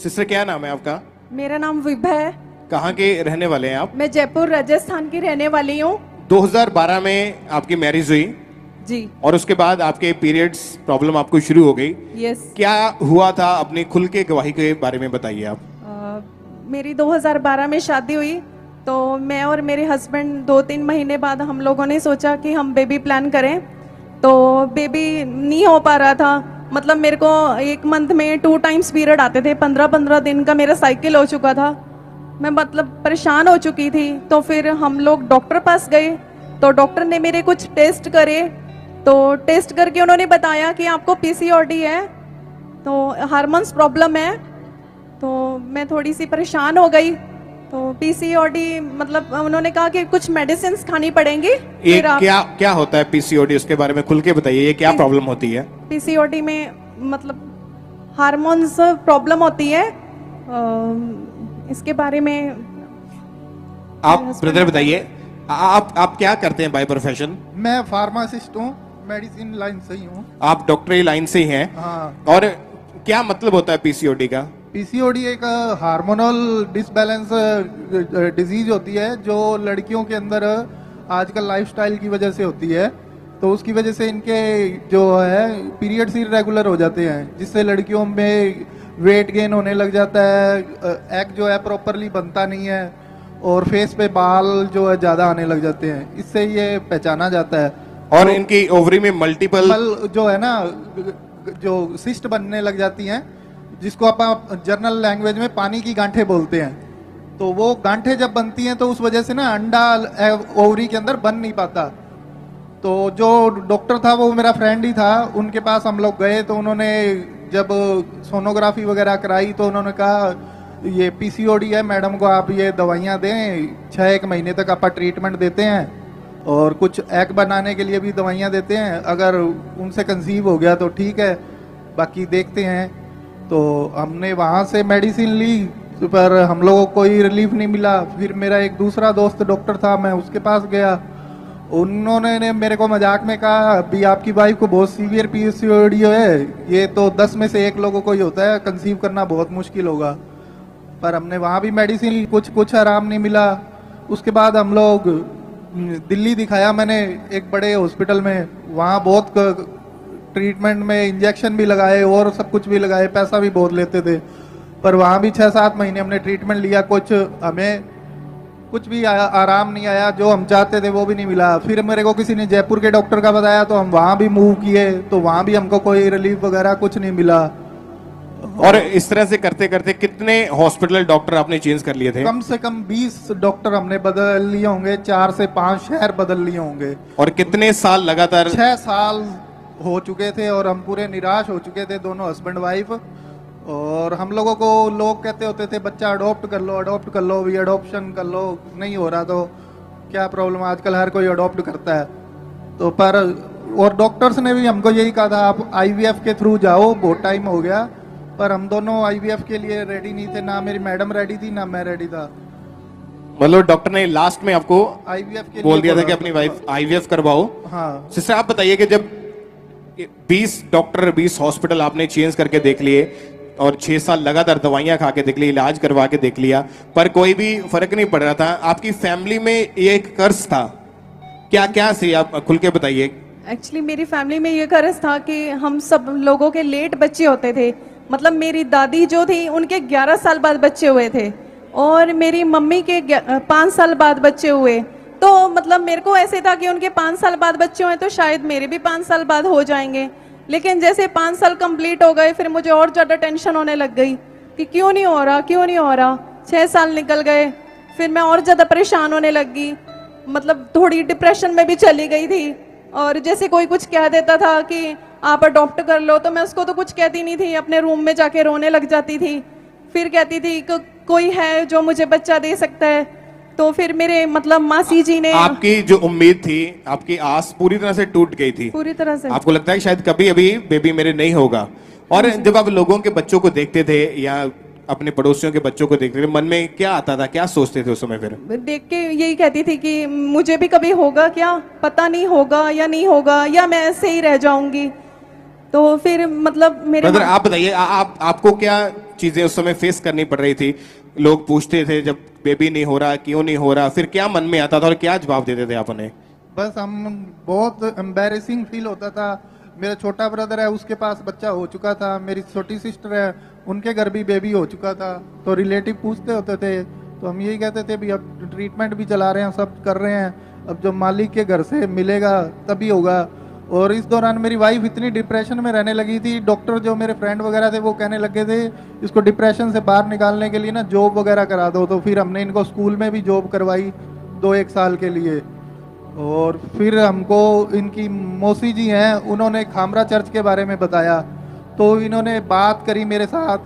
Sister क्या नाम है आपका? मेरा नाम विभा है। कहाँ के रहने वाले हैं आप? मैं जयपुर राजस्थान की रहने वाली हूँ। 2012 में आपकी मैरिज हुई जी। और उसके बाद आपके पीरियड्स प्रॉब्लम आपको शुरू हो गई। यस। क्या हुआ था, अपनी खुल के गवाही के बारे में बताइए आप। मेरी 2012 में शादी हुई तो मैं और मेरे हस्बैंड 2-3 महीने बाद हम लोगों ने सोचा कि हम बेबी प्लान करें, तो बेबी नहीं हो पा रहा था। मतलब मेरे को एक मंथ में 2 टाइम्स पीरियड आते थे, 15-15 दिन का मेरा साइकिल हो चुका था। मैं मतलब परेशान हो चुकी थी। तो फिर हम लोग डॉक्टर पास गए तो डॉक्टर ने मेरे कुछ टेस्ट करे, तो टेस्ट करके उन्होंने बताया कि आपको पीसीओडी है, तो हार्मोन्स प्रॉब्लम है। तो मैं थोड़ी सी परेशान हो गई। तो पीसीओडी मतलब उन्होंने कहा कि कुछ मेडिसिन खानी पड़ेंगी। ये क्या होता है पीसीओडी, उसके बारे में खुल के बताइए, ये क्या प्रॉब्लम होती है? पीसीओडी में मतलब हार्मोन्स प्रॉब्लम होती है। इसके बारे में आप ब्रदर बताइए, आप क्या करते हैं बाय प्रोफेशन? मैं फार्मासिस्ट हूँ, मेडिसिन लाइन से ही हूँ। आप डॉक्टरी लाइन से ही हैं? हाँ। और क्या मतलब होता है पीसीओडी का? पीसीओडी एक हार्मोनल डिसबैलेंस डिजीज होती है जो लड़कियों के अंदर आजकल लाइफस्टाइल की वजह से होती है। तो उसकी वजह से इनके जो है पीरियड्स इरेगुलर हो जाते हैं, जिससे लड़कियों में वेट गेन होने लग जाता है, एग जो है प्रॉपरली बनता नहीं है और फेस पे बाल जो है ज़्यादा आने लग जाते हैं। इससे ये पहचाना जाता है। और तो इनकी ओवरी में मल्टीपल जो है ना, जो सिस्ट बनने लग जाती हैं, जिसको आप जर्नल लैंग्वेज में पानी की गांठें बोलते हैं। तो वो गांठें जब बनती हैं तो उस वजह से ना अंडा ओवरी के अंदर बन नहीं पाता। तो जो डॉक्टर था वो मेरा फ्रेंड ही था, उनके पास हम लोग गए तो उन्होंने जब सोनोग्राफी वगैरह कराई तो उन्होंने कहा ये पीसीओडी है मैडम को, आप ये दवाइयाँ दें, 6-1 महीने तक आप ट्रीटमेंट देते हैं और कुछ एग बनाने के लिए भी दवाइयाँ देते हैं। अगर उनसे कंसीव हो गया तो ठीक है, बाकी देखते हैं। तो हमने वहाँ से मेडिसिन ली पर हम लोगों को कोई रिलीफ नहीं मिला। फिर मेरा एक दूसरा दोस्त डॉक्टर था, मैं उसके पास गया। उन्होंने मेरे को मजाक में कहा अभी आपकी वाइफ को बहुत सीवियर पीसीओडी है, ये तो 10 में से 1 लोगों को ही होता है, कंसीव करना बहुत मुश्किल होगा। पर हमने वहाँ भी मेडिसिन ली, कुछ आराम नहीं मिला। उसके बाद हम लोग दिल्ली दिखाया मैंने एक बड़े हॉस्पिटल में, वहाँ बहुत ट्रीटमेंट में इंजेक्शन भी लगाए और सब कुछ भी लगाए, पैसा भी बहुत लेते थे। पर वहाँ भी 6-7 महीने हमने ट्रीटमेंट लिया, हमें कुछ भी आराम नहीं आया, जो हम चाहते थे वो भी नहीं मिला। फिर मेरे को किसी ने जयपुर के डॉक्टर का बताया तो हम वहाँ भी मूव किए, तो वहाँ भी हमको कोई रिलीफ वगैरह कुछ नहीं मिला। और इस तरह से करते करते कितने हॉस्पिटल डॉक्टर आपने चेंज कर लिए थे? कम से कम 20 डॉक्टर हमने बदल लिए होंगे, 4 से 5 शहर बदल लिए होंगे। और कितने साल लगातार? 6 साल हो चुके थे और हम पूरे निराश हो चुके थे, दोनों हस्बैंड वाइफ। और हम लोगों को लोग कहते होते थे बच्चा अडॉप्ट कर लो, भी अडॉप्शन कर लो, नहीं हो रहा तो क्या प्रॉब्लम, आजकल हर कोई अडॉप्ट करता है। तो पर और डॉक्टर्स ने भी हमको यही कहा था आप आईवीएफ के थ्रू जाओ, बहुत टाइम हो गया। पर हम दोनों आईवीएफ के लिए रेडी नहीं थे, ना मेरी मैडम रेडी थी ना मैं रेडी था। मतलब डॉक्टर ने लास्ट में आपको आईवीएफ के बोल दिया था कि अपनी वाइफ आईवीएफ करवाओ? हाँ। सिस्टर आप बताइए कि जब 20 डॉक्टर 20 हॉस्पिटल आपने चेंज करके देख लिए और 6 साल लगातार दवाइयां खा के देख ली, इलाज करवा के देख लिया, पर कोई भी फर्क नहीं पड़ रहा था, आपकी फैमिली में ये एक कर्ज था, क्या क्या सी आप खुल के बताइए। एक्चुअली मेरी फैमिली में ये कर्ज था कि हम सब लोगों के लेट बच्चे होते थे। मतलब मेरी दादी जो थी उनके 11 साल बाद बच्चे हुए थे और मेरी मम्मी के 5 साल बाद बच्चे हुए। तो मतलब मेरे को ऐसे था कि उनके 5 साल बाद बच्चे हुए तो शायद मेरे भी 5 साल बाद हो जाएंगे। लेकिन जैसे 5 साल कंप्लीट हो गए फिर मुझे और ज़्यादा टेंशन होने लग गई कि क्यों नहीं हो रहा। 6 साल निकल गए, फिर मैं और ज़्यादा परेशान होने लग गई, मतलब थोड़ी डिप्रेशन में भी चली गई थी। और जैसे कोई कुछ कह देता था कि आप अडॉप्ट कर लो तो मैं उसको तो कुछ कहती नहीं थी, अपने रूम में जाके रोने लग जाती थी। फिर कहती थी कि कोई है जो मुझे बच्चा दे सकता है। तो फिर मेरे मतलब मासी जी ने, आपकी जो उम्मीद थी, आपकी आस पूरी तरह से टूट गई थी, पूरी तरह से। आपको लगता है शायद कभी अभी बेबी मेरे नहीं होगा। और जब आप लोगों के बच्चों को देखते थे या अपने पड़ोसियों के बच्चों को देखते थे, मन में क्या आता था, क्या सोचते थे उस समय? फिर देख के यही कहती थी कि मुझे भी कभी होगा क्या, पता नहीं होगा या नहीं होगा, या मैं ऐसे ही रह जाऊंगी। तो फिर मतलब मेरे ब्रदर आप बताइए, आपको क्या चीजें उस समय फेस करनी पड़ रही थी? लोग पूछते थे जब बेबी नहीं हो रहा, क्यों नहीं हो रहा, फिर क्या मन में आता था और क्या जवाब देते थे आप उन्हें? बस हम बहुत एम्बैरेसिंग फील होता था। मेरा छोटा ब्रदर है, उसके पास बच्चा हो चुका था, मेरी छोटी सिस्टर है, उनके घर भी बेबी हो चुका था। तो रिलेटिव पूछते होते थे, तो हम यही कहते थे भी अब ट्रीटमेंट भी चला रहे हैं, सब कर रहे हैं, अब जब मालिक के घर से मिलेगा तभी होगा। और इस दौरान मेरी वाइफ इतनी डिप्रेशन में रहने लगी थी। डॉक्टर जो मेरे फ्रेंड वगैरह थे वो कहने लगे थे इसको डिप्रेशन से बाहर निकालने के लिए ना जॉब वगैरह करा दो। तो फिर हमने इनको स्कूल में भी जॉब करवाई 2-1 साल के लिए। और फिर हमको इनकी मौसी जी हैं, उन्होंने खामरा चर्च के बारे में बताया। तो इन्होंने बात करी मेरे साथ,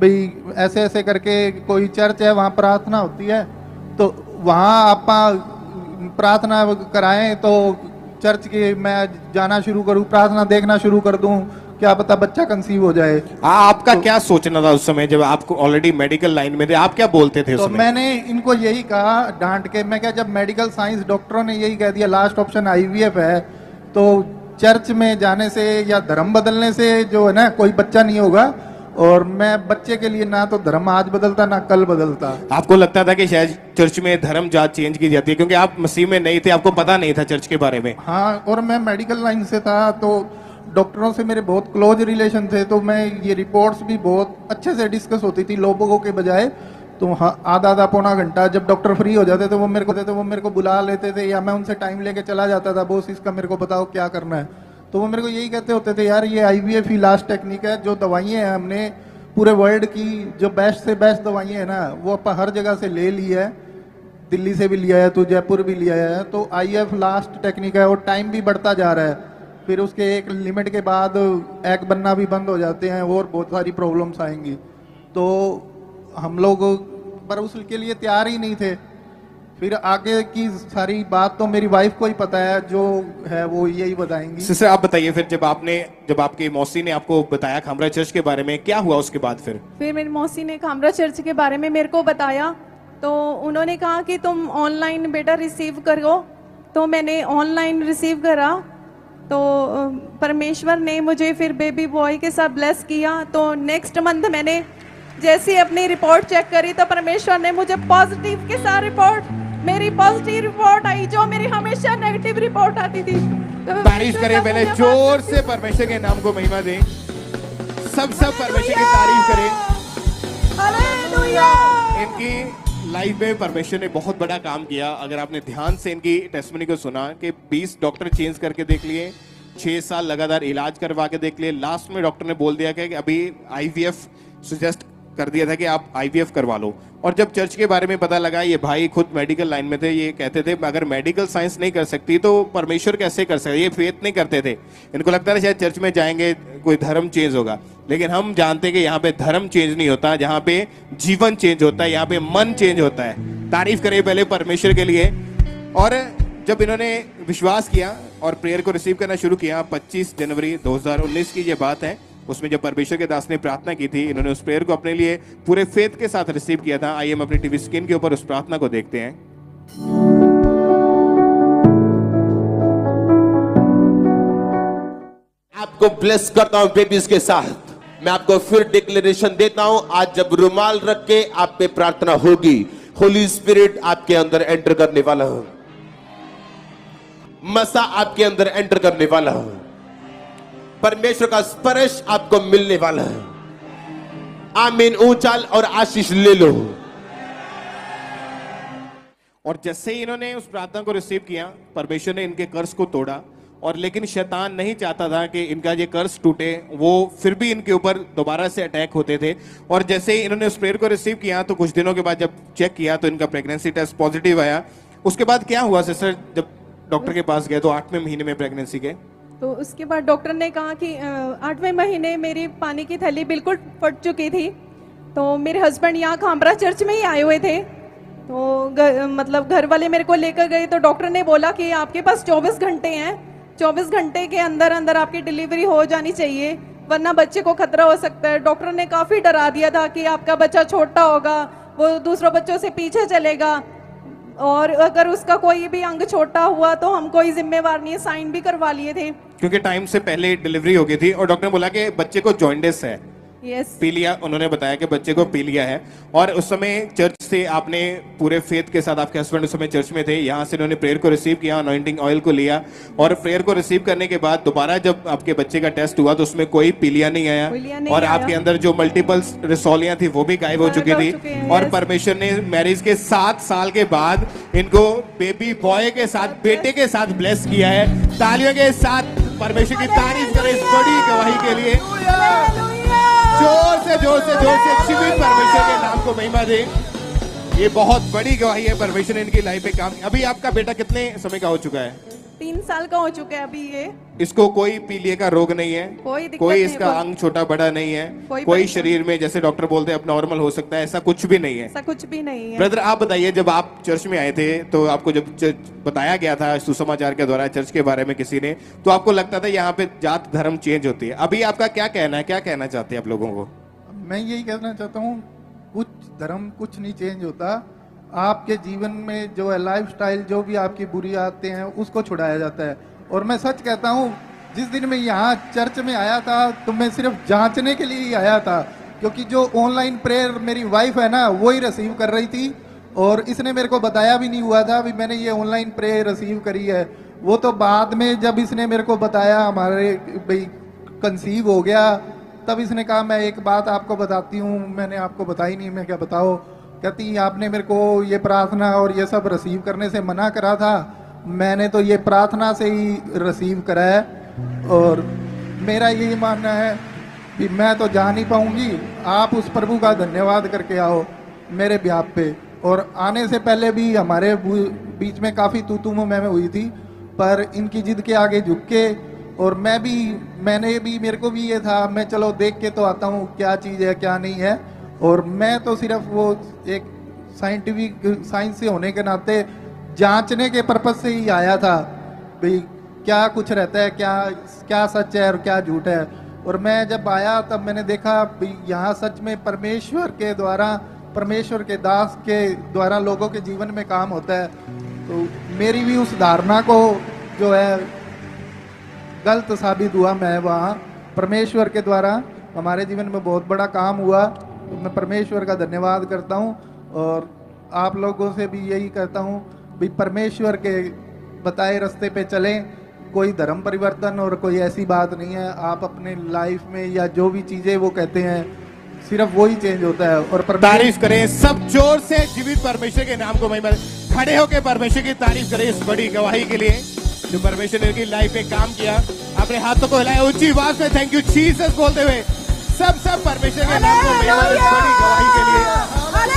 भाई ऐसे ऐसे करके कोई चर्च है, वहाँ प्रार्थना होती है, तो वहाँ आप प्रार्थना कराएं तो चर्च की मैं जाना शुरू करूं, प्रार्थना देखना शुरू कर दूं, क्या पता बच्चा कंसीव हो जाए। आपका क्या सोचना था उस समय जब आपको ऑलरेडी मेडिकल लाइन में थे? आप क्या बोलते थे उस तो समय? मैंने इनको यही कहा डांट के, मैं क्या, जब मेडिकल साइंस डॉक्टरों ने यही कह दिया लास्ट ऑप्शन आईवीएफ है, तो चर्च में जाने से या धर्म बदलने से जो है ना कोई बच्चा नहीं होगा। और मैं बच्चे के लिए ना तो धर्म आज बदलता ना कल बदलता। आपको लगता था कि शायद चर्च में धर्म जात चेंज की जाती है क्योंकि आप मसीह में नहीं थे, आपको पता नहीं था चर्च के बारे में? हाँ, और मैं मेडिकल लाइन से था, तो डॉक्टरों से मेरे बहुत क्लोज रिलेशन थे, तो मैं ये रिपोर्ट्स भी बहुत अच्छे से डिस्कस होती थी लोगों के बजाय। तो हाँ, आधा पौना घंटा जब डॉक्टर फ्री हो जाते थे वो मेरे को बुला लेते थे, या मैं उनसे टाइम लेके चला जाता था, बॉस इसका मेरे को बताओ क्या करना है। तो वो मेरे को यही कहते होते थे, यार ये आईवीएफ ही लास्ट टेक्निक है। जो दवाइयाँ हैं हमने पूरे वर्ल्ड की जो बेस्ट से बेस्ट दवाइयाँ हैं ना, वो अपन हर जगह से ले ली है, दिल्ली से भी लिया है, तो जयपुर भी लिया है। तो आईवीएफ लास्ट टेक्निक है और टाइम भी बढ़ता जा रहा है। फिर उसके एक लिमिट के बाद एग बनना भी बंद हो जाते हैं और बहुत सारी प्रॉब्लम्स आएंगी। तो हम लोग पर उसके लिए तैयार ही नहीं थे। फिर आगे की सारी बात तो मेरी वाइफ को ही पता है, जो है वो यही बताएंगी। सिस्टर आप बताइए, फिर जब आपकी मौसी ने आपको बताया खामरा चर्च के बारे में, क्या हुआ उसके बाद? फिर मेरी मौसी ने खामरा चर्च के बारे में मेरे को बताया, तो उन्होंने कहा कि तुम ऑनलाइन बेटा रिसीव करो। तो मैंने ऑनलाइन रिसीव करा, तो परमेश्वर ने मुझे फिर बेबी बॉय के साथ ब्लेस किया। तो नेक्स्ट मंथ मैंने जैसे अपनी रिपोर्ट चेक करी तो परमेश्वर ने मुझे पॉजिटिव के साथ मेरी पॉजिटिव रिपोर्ट आई, जो मेरी हमेशा नेगेटिव रिपोर्ट आती थी। तो तारीफ करें पहले जोर से, परमेश्वर के नाम को महिमा दें। सब परमेश्वर की तारीफ करें। हालेलुया। इनकी लाइफ में परमेश्वर ने बहुत बड़ा काम किया। अगर आपने ध्यान से इनकी टेस्टिमनी को सुना कि 20 डॉक्टर चेंज करके देख लिए, 6 साल लगातार इलाज करवा के देख लिए, लास्ट में डॉक्टर ने बोल दिया कि अभी आईवीएफ सजेस्ट कर दिया था कि आप आईवीएफ करवा लो। और जब चर्च के बारे में पता लगा, ये भाई खुद मेडिकल लाइन में थे, ये कहते थे अगर मेडिकल साइंस नहीं कर सकती तो परमेश्वर कैसे कर सकते? ये फेथ नहीं करते थे। इनको लगता था शायद चर्च में जाएंगे कोई धर्म चेंज होगा, लेकिन हम जानते हैं कि यहाँ पे धर्म चेंज नहीं होता, यहाँ पे जीवन चेंज होता है, यहाँ पे मन चेंज होता है। तारीफ करें पहले परमेश्वर के लिए। और जब इन्होंने विश्वास किया और प्रेयर को रिसीव करना शुरू किया, 25 जनवरी 2019 की ये बात है, उसमें जब परमेश्वर के दास ने प्रार्थना की थी, इन्होंने उस प्रेयर को अपने लिए पूरे फेथ के साथ रिसीव किया था। आइए हम अपनी टीवी स्क्रीन के ऊपर उस प्रार्थना को देखते हैं। आपको ब्लेस करता हूं बेबीज के साथ। मैं आपको फिर डिक्लेरेशन देता हूं, आज जब रुमाल रख के आप पे प्रार्थना होगी, होली स्पिरिट आपके अंदर एंटर करने वाला हूं, मसा आपके अंदर एंटर करने वाला हूं, परमेश्वर का स्पर्श आपको मिलने वाला है। आमीन। ऊंचाल और आशीष ले लो। और जैसे ही इन्होंने उस प्रार्थना को रिसीव किया, परमेश्वर ने इनके कर्ज को तोड़ा। और लेकिन शैतान नहीं चाहता था कि इनका ये कर्ज टूटे, वो फिर भी इनके ऊपर दोबारा से अटैक होते थे। और जैसे ही इन्होंने उस प्रेयर को रिसीव किया, तो कुछ दिनों के बाद जब चेक किया तो इनका प्रेगनेंसी टेस्ट पॉजिटिव आया। उसके बाद क्या हुआ सिस्टर? जब डॉक्टर के पास गए तो 8वें महीने में प्रेगनेंसी के, तो उसके बाद डॉक्टर ने कहा कि 8वें महीने मेरी पानी की थैली बिल्कुल फट चुकी थी। तो मेरे हस्बैंड यहाँ खामरा चर्च में ही आए हुए थे, तो मतलब घर वाले मेरे को लेकर गए। तो डॉक्टर ने बोला कि आपके पास 24 घंटे हैं, 24 घंटे के अंदर अंदर आपकी डिलीवरी हो जानी चाहिए, वरना बच्चे को खतरा हो सकता है। डॉक्टर ने काफ़ी डरा दिया था कि आपका बच्चा छोटा होगा, वो दूसरों बच्चों से पीछे चलेगा। और अगर उसका कोई भी अंग छोटा हुआ तो हम कोई जिम्मेवार नहीं है, साइन भी करवा लिए थे। क्योंकि टाइम से पहले डिलीवरी हो गई थी और डॉक्टर ने बोला कि बच्चे को जॉइंडिस है, यस, पीलिया, उन्होंने बताया कि बच्चे को पीलिया है। और उस समय चर्च से आपने पूरे फेथ के साथ, आपके हस्बैंड उस समय चर्च में थे, यहाँ से उन्होंने प्रेयर को रिसीव किया, अनॉइंटिंग ऑयल को लिया, और प्रेयर को रिसीव करने के बाद दोबारा जब आपके बच्चे का टेस्ट हुआ तो उसमें कोई पीलिया नहीं आया, और आपके अंदर जो मल्टीपल रिसोलियां थी वो भी गायब हो चुकी थी। और परमेश्वर ने मैरिज के 7 साल के बाद इनको बेबी बॉय के साथ, बेटे के साथ ब्लेस किया है। तालियों के साथ परमेश्वर की तारीफ करें इस बड़ी गवाही के लिए। जोर से जीवित परमेश्वर के नाम को महिमा दे। ये बहुत बड़ी गवाही है, परमेश्वर ने इनकी लाइफ पे काम। अभी आपका बेटा कितने समय का हो चुका है? 3 साल का हो चुका है अभी ये। इसको कोई पीलिया का रोग नहीं है, कोई दिक्कत कोई नहीं, इसका अंग छोटा बड़ा नहीं है, कोई शरीर में जैसे डॉक्टर बोलते हैं अब नॉर्मल हो सकता है, ऐसा कुछ भी नहीं है। ऐसा कुछ भी नहीं है। ब्रदर आप बताइए, जब आप चर्च में आए थे तो आपको जब बताया गया था सुसमाचार के द्वारा चर्च के बारे में किसी ने, तो आपको लगता था यहाँ पे जात धर्म चेंज होती है। अभी आपका क्या कहना है, क्या कहना चाहते हैं आप लोगों को? मैं यही कहना चाहता हूँ, कुछ धर्म कुछ नहीं चेंज होता। आपके जीवन में जो है लाइफस्टाइल, जो भी आपकी बुरी आदतें हैं उसको छुड़ाया जाता है। और मैं सच कहता हूँ, जिस दिन मैं यहाँ चर्च में आया था तो मैं सिर्फ जांचने के लिए ही आया था, क्योंकि जो ऑनलाइन प्रेयर मेरी वाइफ है ना वो ही रिसीव कर रही थी, और इसने मेरे को बताया भी नहीं हुआ था भी मैंने ये ऑनलाइन प्रेयर रिसीव करी है। वो तो बाद में जब इसने मेरे को बताया, हमारे भाई कंसीव हो गया, तब इसने कहा मैं एक बात आपको बताती हूँ, मैंने आपको बताई नहीं। मैं क्या बताओ? कहती आपने मेरे को ये प्रार्थना और ये सब रिसीव करने से मना करा था, मैंने तो ये प्रार्थना से ही रिसीव करा है, और मेरा यही मानना है कि मैं तो जा नहीं पाऊंगी, आप उस प्रभु का धन्यवाद करके आओ मेरे ब्याह पे। और आने से पहले भी हमारे बीच में काफ़ी तू में हुई थी, पर इनकी जिद के आगे झुक के, और मैंने भी मेरे को भी ये था, मैं चलो देख के तो आता हूँ क्या चीज़ है क्या नहीं है। और मैं तो सिर्फ वो एक साइंस से होने के नाते जांचने के पर्पज से ही आया था भाई क्या कुछ रहता है, क्या सच है और क्या झूठ है। और मैं जब आया तब मैंने देखा भाई यहाँ सच में परमेश्वर के द्वारा, परमेश्वर के दास के द्वारा लोगों के जीवन में काम होता है। तो मेरी भी उस धारणा को जो है गलत साबित हुआ। मैं वहाँ परमेश्वर के द्वारा हमारे जीवन में बहुत बड़ा काम हुआ, तो मैं परमेश्वर का धन्यवाद करता हूँ। और आप लोगों से भी यही कहता हूँ भी परमेश्वर के बताए रास्ते पे चलें। कोई धर्म परिवर्तन और कोई ऐसी बात नहीं है, आप अपने लाइफ में या जो भी चीज़ें वो कहते हैं सिर्फ वही चेंज होता है। और तारीफ करें सब जोर से जीवित परमेश्वर के नाम को महिमा। खड़े होकर परमेश्वर की तारीफ करें इस बड़ी गवाही के लिए जो परमेश्वर ने उनकी लाइफ में काम किया। अपने हाथों को हिलाया ऊंची आवाज में थैंक यू जीसस बोलते हुए सब परमेश्वर के नाम को महिमा इस बड़ी गवाही के लिए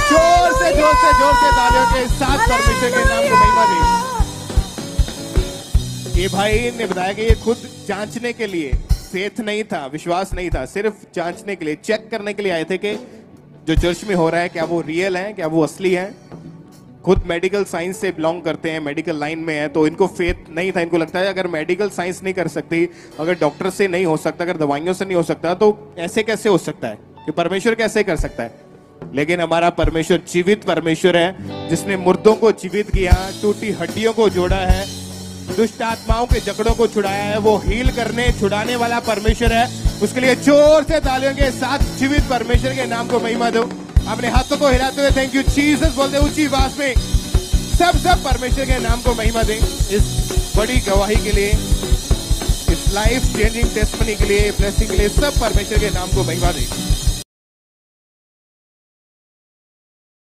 जोर से तालियों के साथ परमेश्वर के नाम को महिमा दें। ये भाई ने बताया कि ये खुद जांचने के लिए, फेथ नहीं था, विश्वास नहीं था, सिर्फ जांचने के लिए, चेक करने के लिए आए थे कि जो चर्च में हो रहा है क्या वो रियल है, क्या वो असली है। खुद मेडिकल साइंस से बिलोंग करते हैं, मेडिकल लाइन में है, तो इनको फेथ नहीं था। इनको लगता है अगर मेडिकल साइंस नहीं कर सकती, अगर डॉक्टर से नहीं हो सकता, अगर दवाइयों से नहीं हो सकता, तो ऐसे कैसे हो सकता है कि परमेश्वर कैसे कर सकता है। लेकिन हमारा परमेश्वर जीवित परमेश्वर है, जिसने मुर्दों को जीवित किया, टूटी हड्डियों को जोड़ा है, दुष्ट आत्माओं के जकड़ों को छुड़ाया है। वो हील करने, छुड़ाने वाला परमेश्वर है। उसके लिए जोर से तालियों के साथ जीवित परमेश्वर के नाम को महिमा दो। अपने हाथों को हिलाते हुए थैंक यू जीसस बोलते ऊंची आवाज में सब परमेश्वर के नाम को महिमा दें इस बड़ी गवाही के लिए, इस लाइफ चेंजिंग टेस्टमनी के लिए, ब्लेसिंग के लिए। सब परमेश्वर के नाम को महिमा दें।